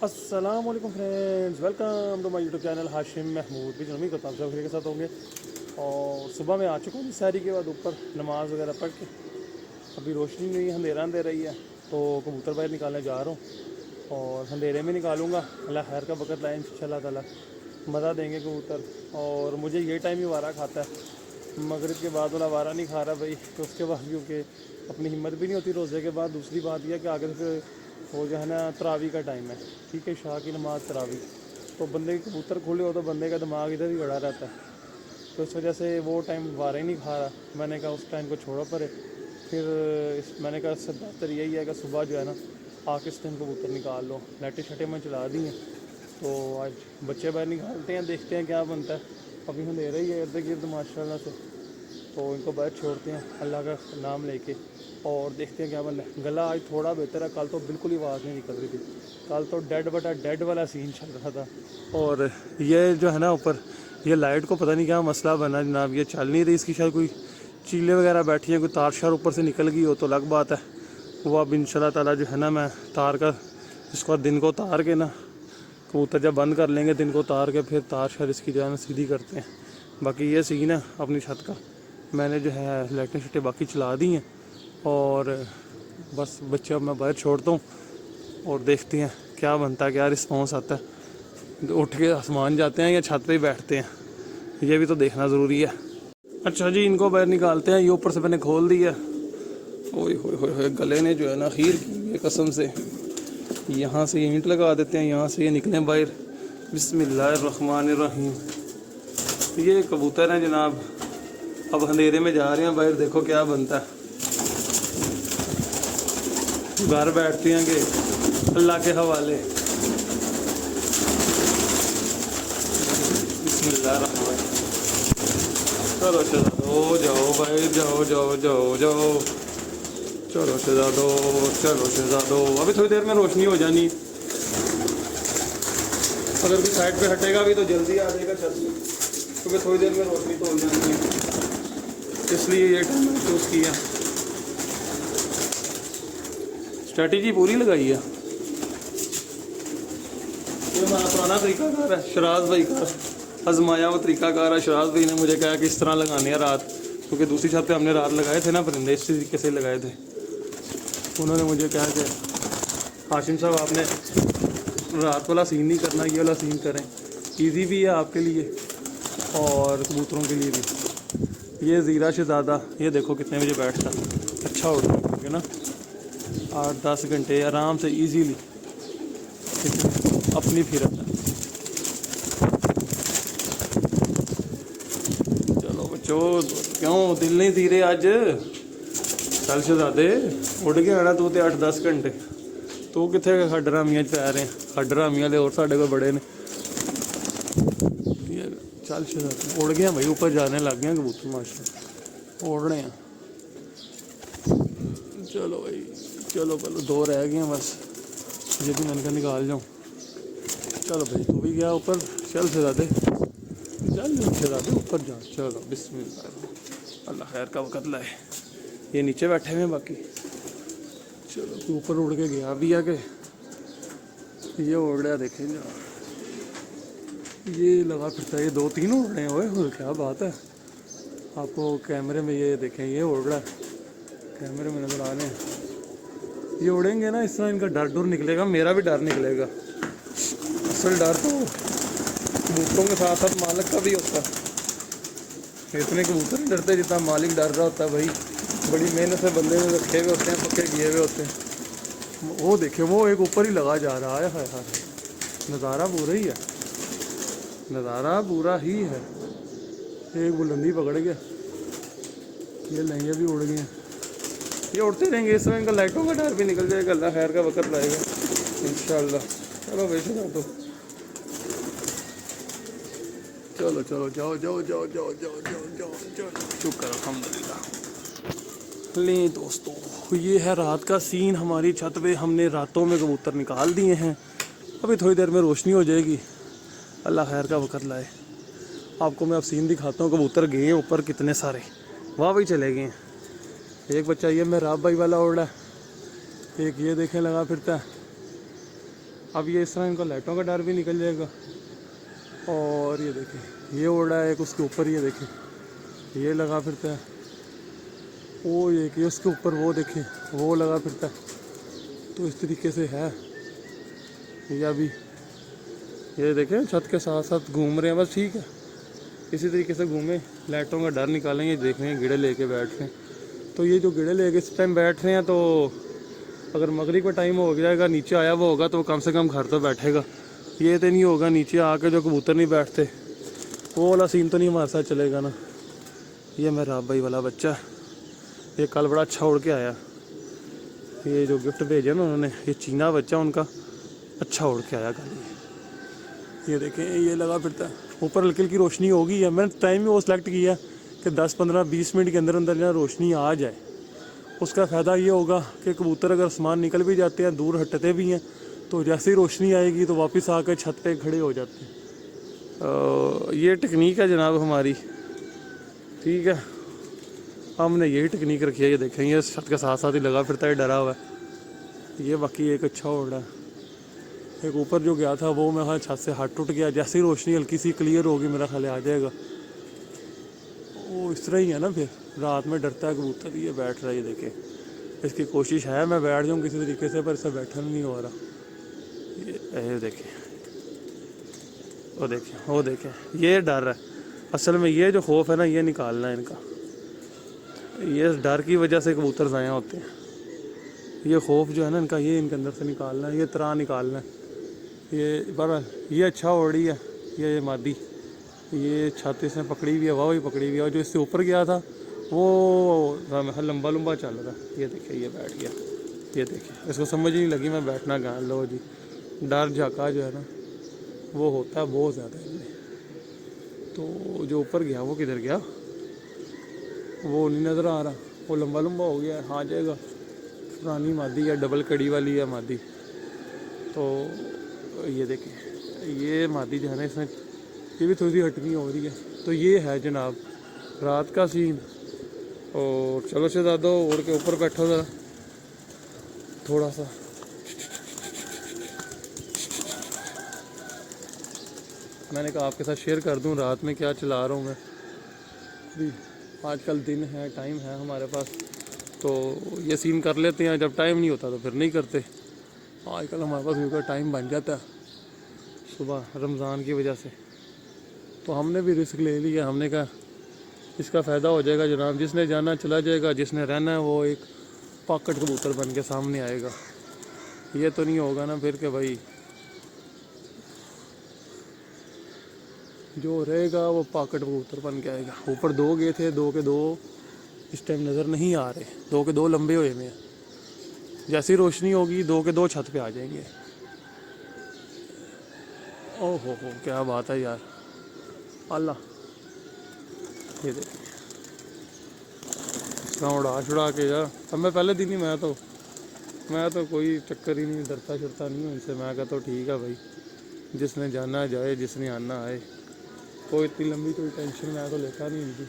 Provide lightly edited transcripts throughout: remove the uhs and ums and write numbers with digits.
अस्सलाम वालेकुम friends, welcome to my YouTube channel Hashim Mahmood. भी जन्मी करता हूँ सब के साथ होंगे। और सुबह में आ चुका हूँ सैरी के बाद ऊपर नमाज़ वगैरह पढ़ के। अभी रोशनी नहीं, अंधेरा अंधेरा ही है, तो कबूतर बाहर निकालने जा रहा हूँ और अंधेरे में निकालूंगा। अल्लाह खैर का वक़्त लाए इंशाल्लाह ताला, मज़ा देंगे कबूतर। और मुझे ये टाइम ही वारा खाता है, मगरिब के बाद वाला वारा नहीं खा रहा भाई। तो उसके बाद क्योंकि अपनी हिम्मत भी नहीं होती रोज़े के बाद। दूसरी बात यह कि आगे से वो जो है ना तरावी का टाइम है, ठीक है, शाह की नमाज़ तरावी, तो बंदे के कबूतर खुले हो तो बंदे का दिमाग इधर ही गड़ा रहता है। तो इस वजह से वो टाइम वारा ही नहीं खा रहा। मैंने कहा उस टाइम को छोड़ो परे। फिर मैंने कहा इससे बेहतर यही है कि सुबह जो है ना आके इस टाइम कबूतर निकाल लो। लाइटें शटें मैं चला दी हैं, तो आज बच्चे बाहर निकालते हैं, देखते हैं क्या बनता है। अभी अंधेरा ही है इर्द गिर्द माशाल्लाह से, तो इनको बाहर छोड़ते हैं अल्लाह का नाम लेके और देखते हैं क्या बनता है। गला आज थोड़ा बेहतर है, कल तो बिल्कुल ही आवाज़ नहीं निकल रही थी। कल तो डेड बटा डेड वाला सीन चल रहा था। और ये जो है ना ऊपर ये लाइट को पता नहीं क्या मसला बना जनाब, ये चल नहीं रही। इसकी शायद कोई चीले वगैरह बैठी हैं, कोई तार शार ऊपर से निकल गई हो तो अलग बात है। वो अब इंशाल्लाह ताला जो है ना मैं तार का इसको दिन को तार के ना कबूतर जब बंद कर लेंगे दिन को तार के, फिर तार शार इसकी जो है ना सीधी करते हैं। बाकी ये सीन है अपनी छत का। मैंने जो है लाइटें शटें बाकी चला दी हैं और बस बच्चे अब मैं बाहर छोड़ता हूँ और देखते हैं क्या बनता है, क्या रिस्पॉन्स आता है। उठ के आसमान जाते हैं या छत पे ही बैठते हैं, ये भी तो देखना ज़रूरी है। अच्छा जी, इनको बाहर निकालते हैं। ये ऊपर से मैंने खोल दिया। ओए होए होए होए, गले ने जो है ना खीर की है कसम से। यहाँ से ईंट लगा देते हैं, यहाँ से ये निकलें बाहर। बिस्मिल्लाहिर्रहमानिर्रहीम। ये कबूतर हैं जनाब, अब अंधेरे में जा रहे हैं बाहर, देखो क्या बनता है। घर बैठते हैं कि अल्लाह के हवाले। बिस्मिल्लाहिर्रहमानिर्रहीम। चलो शहजादो जाओ भाई, जाओ जाओ जाओ जाओ, चलो शहजादो, चलो शहजादो। अभी थोड़ी देर में रोशनी हो जानी। अगर भी साइड पे हटेगा भी तो जल्दी आ जाएगा छत में, क्योंकि थोड़ी देर में रोशनी तो हो जानी है, इसलिए ये टाइम चूज़ किया। स्ट्रैटेजी पूरी लगाई है। ये हमारा पुराना तरीकाकार है, शराज भाई का आजमाया हुआ तरीकाकार है। शराज भाई ने मुझे कहा कि इस तरह लगाने हैं रात, क्योंकि दूसरी छत पे हमने रात लगाए थे ना परिंदे, इस तरीके से लगाए थे। उन्होंने मुझे कहा कि हाशिम साहब आपने रात वाला सीन नहीं करना, ये वाला सीन करें, ईजी भी है आपके लिए और कबूतरों के लिए भी। ये ज़ीरा शहज़ादा, ये देखो कितने बजे बैठता, अच्छा उड़ रहा ना, 8-10 घंटे आराम से इजीली अपनी फिरत है। चलो बच्चों, क्यों दिल नहीं धीरे आज? चल शहजादे, उड़ के आना तू तो 8-10 घंटे। तू कितने खड्डरामियाँ पै रहे हैं? खड्डरामियाँ ले और साढ़े को बड़े ने। चल शहजादे, उड़ गया भाई, ऊपर जाने लग गए कबूतर माशा, उड़ रहे हैं। चलो भाई चलो, पहले 2 रह गए हैं बस, ये भी मैंने कहा निकाल जाऊँ। चलो भाई, तू भी गया ऊपर, चल शहजादे, चल शहजादे ऊपर जा। चलो बिस्मिल्लाह, अल्लाह खैर का वक़्त लाए। ये नीचे बैठे हुए हैं बाकी। चलो तू ऊपर उड़ के गया भी है कि ये उड़ रहा, देखें जा, ये लगा फिरता है। ये 2-3 उड़ रहे हैं, ओए क्या बात है। आपको कैमरे में ये देखें, ये उड़ रहा है, कैमरे में नज़र आ रहे हैं। ये उड़ेंगे ना इस तरह, इनका डर डर निकलेगा, मेरा भी डर निकलेगा। असल डर तो कबूतरों के साथ साथ मालिक का भी होता है। इतने कबूतर नहीं डरते जितना मालिक डर रहा होता है भाई। बड़ी मेहनत से बंदे ने रखे हुए होते हैं, पक्के किए हुए होते हैं। वो देखे, वो एक ऊपर ही लगा जा रहा है। हाय हाय, नज़ारा पूरा ही है, नज़ारा पूरा ही है। एक बुलंदी पकड़ गया, ये लहंगे भी उड़ गए हैं। ये उड़ते रहेंगे, इस समय इनका लाइटों का डर भी निकल जाएगा, अल्लाह खैर का वक़्त लाएगा इंशाअल्लाह। चलो वैसे जाओ, तो चलो चलो जाओ जाओ जाओ जाओ जाओ जाओ जाओ जाओ, शुक्र अल्हम्दुलिल्लाह। लें दोस्तों, ये है रात का सीन हमारी छत पे। हमने रातों में कबूतर निकाल दिए हैं, अभी थोड़ी देर में रोशनी हो जाएगी, अल्लाह खैर का वक़्त लाए। आपको मैं अब सीन दिखाता हूँ। कबूतर गए हैं ऊपर कितने सारे, वाह भाई चले गए हैं। एक बच्चा ये मेहराब भाई वाला उड़ रहा है, एक ये देखें लगा फिरता है, अब ये इस तरह इनको लाइटों का डर भी निकल जाएगा। और ये देखें ये उड़ रहा है एक उसके ऊपर, ये देखें ये लगा फिरता है, वो ये उसके ऊपर वो देखें वो लगा फिरता है। तो इस तरीके से है ये। अभी ये देखें छत के साथ साथ घूम रहे हैं, बस ठीक है इसी तरीके से घूमें, लाइटों का डर निकालेंगे। देख रहे हैं गिड़े लेके बैठ रहे हैं, तो ये जो गिड़े लेके इस टाइम बैठ रहे हैं, तो अगर मगरिब का टाइम हो जाएगा नीचे आया वो होगा तो कम से कम घर तो बैठेगा। ये तो नहीं होगा नीचे आके जो कबूतर नहीं बैठते, वो वाला सीन तो नहीं हमारे साथ चलेगा ना। ये मेरा भाई वाला बच्चा, ये कल बड़ा अच्छा उड़ के आया, ये जो गिफ्ट भेजा ना उन्होंने, ये चीना बच्चा उनका अच्छा उड़ के आया कल। ये देखें ये लगा फिरता है, ऊपर हल्की हल्की रोशनी होगी है। मैंने टाइम भी वो सिलेक्ट किया कि 10-15-20 मिनट के अंदर अंदर जहाँ रोशनी आ जाए। उसका फ़ायदा ये होगा कि कबूतर अगर आसमान निकल भी जाते हैं, दूर हटते भी हैं, तो जैसे ही रोशनी आएगी तो वापस आकर छत पे खड़े हो जाते हैं। ये टेक्निक है जनाब हमारी, ठीक है, हमने यही टेक्निक रखी है। ये देखें ये छत के साथ साथ ही लगा फिरता है, डरा हुआ है। ये बाकी एक अच्छा उड़ रहा है। एक ऊपर जो गया था वो मेरा छत से हाथ टूट गया, जैसे ही रोशनी हल्की सी क्लियर होगी मेरा ख्याल आ जाएगा। वो इस तरह ही है ना, फिर रात में डरता है कबूतर। ये बैठ रहा है, ये देखें इसकी कोशिश है मैं बैठ जाऊँ किसी तरीके से, पर इससे बैठन नहीं हो रहा। ये देखें वो देखें ये डर है। असल में ये जो खौफ है ना, ये निकालना है इनका। ये डर की वजह से कबूतर ज़ाया होते हैं। ये खौफ जो है ना इनका, ये इनके अंदर से निकालना है, ये तरह निकालना है। ये बहरहाल ये अच्छा उड़ी है। ये मादी, ये छत इसने पकड़ी हुई है, वाह भी पकड़ी हुई है। और जो इससे ऊपर गया था वो लंबा लंबा चल रहा है। ये देखिए ये बैठ गया, ये देखिए इसको समझ नहीं लगी मैं बैठना कहाँ। लो जी, डर झाका जो है ना वो होता है बहुत ज़्यादा इनमें। तो जो ऊपर गया वो किधर गया, वो नहीं नज़र आ रहा, वो लंबा लंबा हो गया है। आ जाएगा, पुरानी मादी है, डबल कड़ी वाली है मादी। तो ये देखें ये मादी जो है ना, इसमें ये भी थोड़ी सी हटनी हो रही है। तो ये है जनाब रात का सीन। और चलो शहजादो उड़ के ऊपर बैठो ज़रा थोड़ा सा। मैंने कहा आपके साथ शेयर कर दूं रात में क्या चला रहा हूँ मैं। अभी आजकल दिन है, टाइम है हमारे पास, तो ये सीन कर लेते हैं। जब टाइम नहीं होता तो फिर नहीं करते। आजकल हमारे पास का टाइम बन जाता है सुबह रमज़ान की वजह से, तो हमने भी रिस्क ले लिया। हमने कहा इसका फ़ायदा हो जाएगा जनाब, जिसने जाना चला जाएगा, जिसने रहना है वो एक पॉकेट कबूतर बन के सामने आएगा। ये तो नहीं होगा ना फिर के भाई जो रहेगा वो पॉकेट कबूतर बन के आएगा। ऊपर 2 गए थे, 2 के 2 इस टाइम नज़र नहीं आ रहे, 2 के 2 लंबे हुए में। जैसी रोशनी होगी 2 के 2 छत पे आ जाएंगे। ओहो हो क्या बात है यार, अल्लाह। ये देखिए इसका उड़ा के यार। अब मैं पहले दिन ही मैं तो कोई चक्कर ही नहीं, डरता शरता नहीं हूँ इनसे। मैं कहता हूँ ठीक है भाई, जिसने जाना जाए, जिसने आना आए। कोई इतनी लंबी कोई टेंशन मैं तो लेता नहीं इनकी,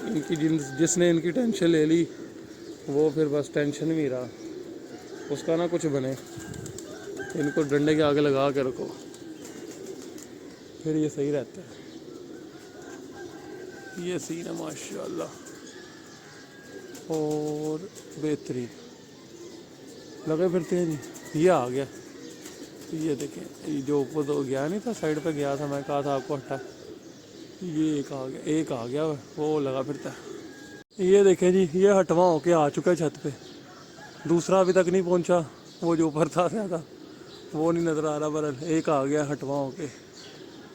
क्योंकि जिसने इनकी टेंशन ले ली वो फिर बस टेंशन में ही रहा, उसका ना कुछ बने। इनको डंडे के आगे लगा के रखो, फिर ये सही रहता है। ये सीन है माशाल्लाह, और बेहतरीन लगे फिरते हैं जी। ये आ गया, ये देखें जो ऊपर तो गया नहीं था, साइड पे गया था, मैं कहा था आपको हटा। ये एक आ गया वो लगा फिरता है। ये देखें जी, ये हटवा होके आ चुका है छत पे। दूसरा अभी तक नहीं पहुंचा, वो जो ऊपर था ज़्यादा वो नहीं नज़र आ रहा, पर एक आ गया हटवा होके।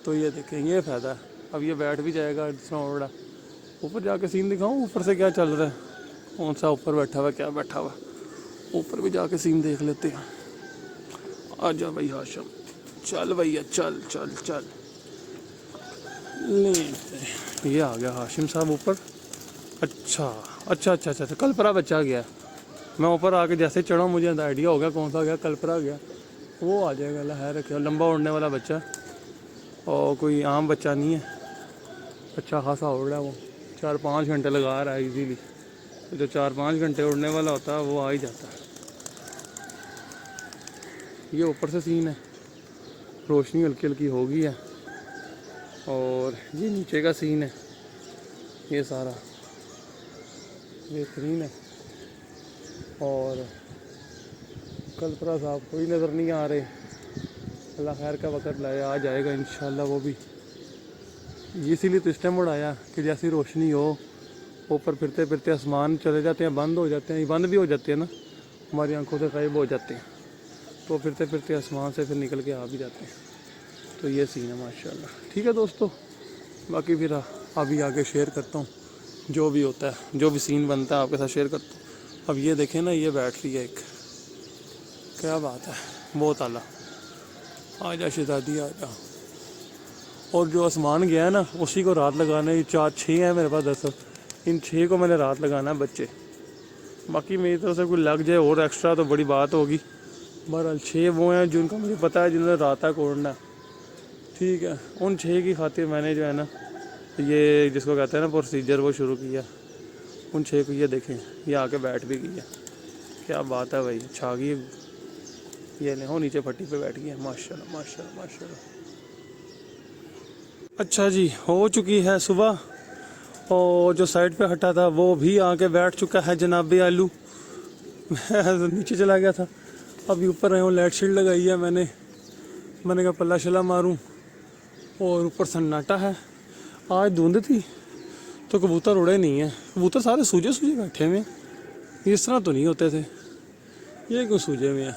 तो ये देखें ये फ़ायदा है। अब ये बैठ भी जाएगा उड़ा। ऊपर जाके सीन दिखाऊं ऊपर से क्या चल रहा है, कौन सा ऊपर बैठा हुआ क्या बैठा हुआ। ऊपर भी जाके सीन देख लेते हैं। आजा भाई हाशिम, चल भैया चल चल चल। ले ये आ गया हाशिम साहब ऊपर। अच्छा, कलपरा बच्चा गया। मैं ऊपर आके जैसे चढ़ा मुझे आइडिया हो गया कौन सा गया, कलपरा गया। वो आ जाएगा, लहर रखे, लंबा उड़ने वाला बच्चा, और कोई आम बच्चा नहीं है, अच्छा खासा उड़ रहा है। वो 4-5 घंटे लगा रहा है इजीली। तो जो 4-5 घंटे उड़ने वाला होता है वो आ ही जाता है। یہ اوپر سے سین ہے, روشنی ہلکی ہلکی ہو گئی ہے. اور یہ نیچے کا سین ہے, یہ سارا بہترین ہے. اور کلپرا صاحب کوئی نظر نہیں آ رہے, اللہ خیر کا وقت لائے, آ جائے گا انشاءاللہ وہ بھی. اسی لیے تو اس ٹائم اڑایا کہ جیسی روشنی ہو, اوپر پھرتے پھرتے آسمان چلے جاتے ہیں, بند ہو جاتے ہیں, یہ بند بھی ہو جاتے ہیں نا, ہماری آنکھوں سے غائب ہو جاتے ہیں, تو پھرتے پھرتے آسمان سے پھر نکل کے آ بھی جاتے ہیں. تو یہ سین ہے ماشاءاللہ. ٹھیک ہے دوستو, باقی پھر ابھی آگے شیئر کرتا ہوں جو بھی ہوتا ہے, جو بھی سین بنتا ہے آپ کے ساتھ شیئر کرتا ہوں. اب یہ دیکھیں نا, یہ بیٹری ہے ایک, کیا بات ہے, بہت اعلیٰ. آ جا شہزادی آ جا. اور جو آسمان گیا ہے نا, اسی کو رات لگانا ہے. 4-6 ہیں میرے پاس, 10, ان 6 کو میں نے رات لگانا ہے بچے. باقی میری طرف سے کوئی لگ جائے اور ایکسٹرا تو بڑی بات ہوگی. بہرحال 6 وہ ہیں جن کو مجھے پتہ ہے جنہوں نے رات تک اوڑھنا ہے. ٹھیک ہے, ان 6 کی خاطر میں نے جو ہے نا یہ جس کو کہتے ہیں نا پروسیجر وہ شروع کیا. ان 6 کو یہ دیکھیں, یہ آ کے بیٹھ بھی گئی ہے. کیا بات ہے بھائی, چھا گئی. یہ نہیں ہو نیچے پھٹی پہ بیٹھ گئی ہے. ماشاءاللہ ماشاءاللہ ماشاءاللہ. اچھا جی, ہو چکی ہے صبح, اور جو سائڈ پہ ہٹا تھا وہ بھی آ کے بیٹھ چکا ہے جناب آلو. میں نیچے چلا گیا تھا, ابھی اوپر رہے ہوں. لائٹ شیلڈ لگائی ہے میں نے کہا پلہ شلہ ماروں. اور اوپر سناٹا ہے, آج دھند تھی تو کبوتر اڑے نہیں ہیں. کبوتر سارے سوجے بیٹھے ہوئے ہیں, اس طرح تو نہیں ہوتے تھے. یہ کیوں سوجے ہوئے ہیں؟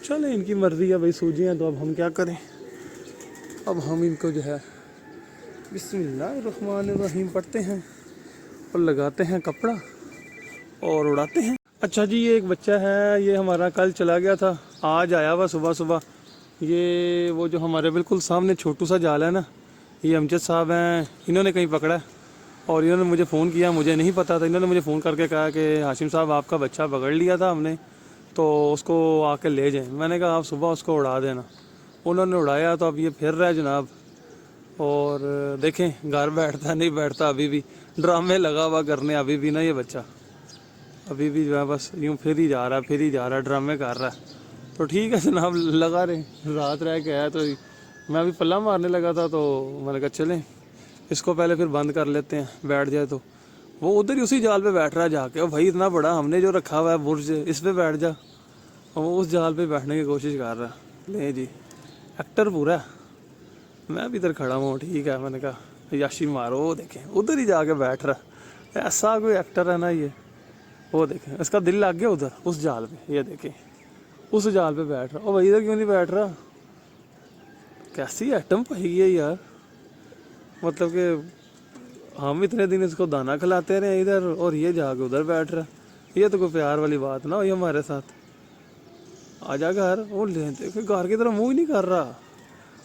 چلیں ان کی مرضی ہے بھائی, سوجے ہیں تو اب ہم کیا کریں. اب ہم ان کو جو ہے بسم اللہ الرحمن الرحیم پڑھتے ہیں اور لگاتے ہیں کپڑا اور اڑاتے ہیں. اچھا جی, یہ ایک بچہ ہے, یہ ہمارا کل چلا گیا تھا, آج آیا ہوا صبح. یہ وہ جو ہمارے بالکل سامنے چھوٹو سا جال ہے نا, یہ امجد صاحب ہیں, انہوں نے کہیں پکڑا اور انہوں نے مجھے فون کیا. مجھے نہیں پتا تھا, انہوں نے مجھے فون کر کے کہا کہ ہاشم صاحب آپ کا بچہ پکڑ لیا تھا ہم نے, تو اس کو آ کے لے جائیں. میں نے کہا آپ صبح اس کو اڑا دینا. انہوں نے اڑایا تو اب یہ پھر رہا ہے جناب. اور دیکھیں گھر بیٹھتا نہیں بیٹھتا, ابھی بھی ڈرامے لگا ہوا کرنے. ابھی بھی نا یہ بچہ ابھی بھی جو ہے بس یوں پھر ہی جا رہا ہے, ڈرامے کر رہا ہے. تو ٹھیک ہے جناب, لگا رہے. رات رہ کے آیا تو میں ابھی پلہ مارنے لگا تھا, تو میں نے کہا چلیں اس کو پہلے پھر بند کر لیتے ہیں, بیٹھ جائے تو. وہ ادھر ہی اسی جال پہ بیٹھ رہا ہے جا کے. اور بھائی اتنا بڑا ہم نے جو رکھا ہوا ہے برج, اس پہ بیٹھ جا. اور وہ اس جال پہ بیٹھنے کی کوشش کر رہا ہے. لیں جی, ایکٹر پورا ہے. میں بھی ادھر کھڑا ہوں, ٹھیک ہے. میں نے کہا یاشی مارو, وہ دیکھیں ادھر ہی جا کے بیٹھ رہا ہے. ایسا کوئی ایکٹر ہے نا یہ. وہ دیکھیں اس کا دل لگ گیا ادھر اس جال پہ. یہ دیکھیں اس جال پہ بیٹھ رہا. اور بھائی ادھر کیوں نہیں بیٹھ رہا؟ کیسی ایٹم پائی ہے یار. مطلب کہ ہم اتنے دن اس کو دانہ کھلاتے رہے ادھر, اور یہ جا کے ادھر بیٹھ رہا. یہ تو کوئی پیار والی بات نہ ہوئی ہمارے ساتھ. آ جا گھر. وہ دیکھیں گھر کی طرف منہ ہی نہیں کر رہا,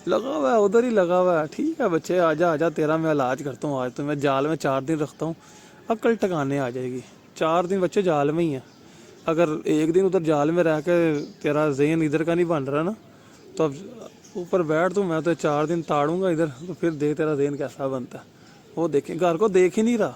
لگا ہوا ہے ادھر ہی لگا ہوا ہے. ٹھیک ہے بچے, آ جا تیرا میں علاج کرتا ہوں. آج تو میں جال میں 4 دن رکھتا ہوں, عقل ٹکانے آ جائے گی. 4 دن بچے جال میں ہی ہیں. اگر ایک دن ادھر جال میں رہ کے تیرا ذہن ادھر کا نہیں بن رہا نا, تو اب اوپر بیٹھ تو میں تو 4 دن تاڑوں گا ادھر, تو پھر دیکھ تیرا ذہن کیسا بنتا ہے. وہ دیکھیں گھر کو دیکھ ہی نہیں رہا.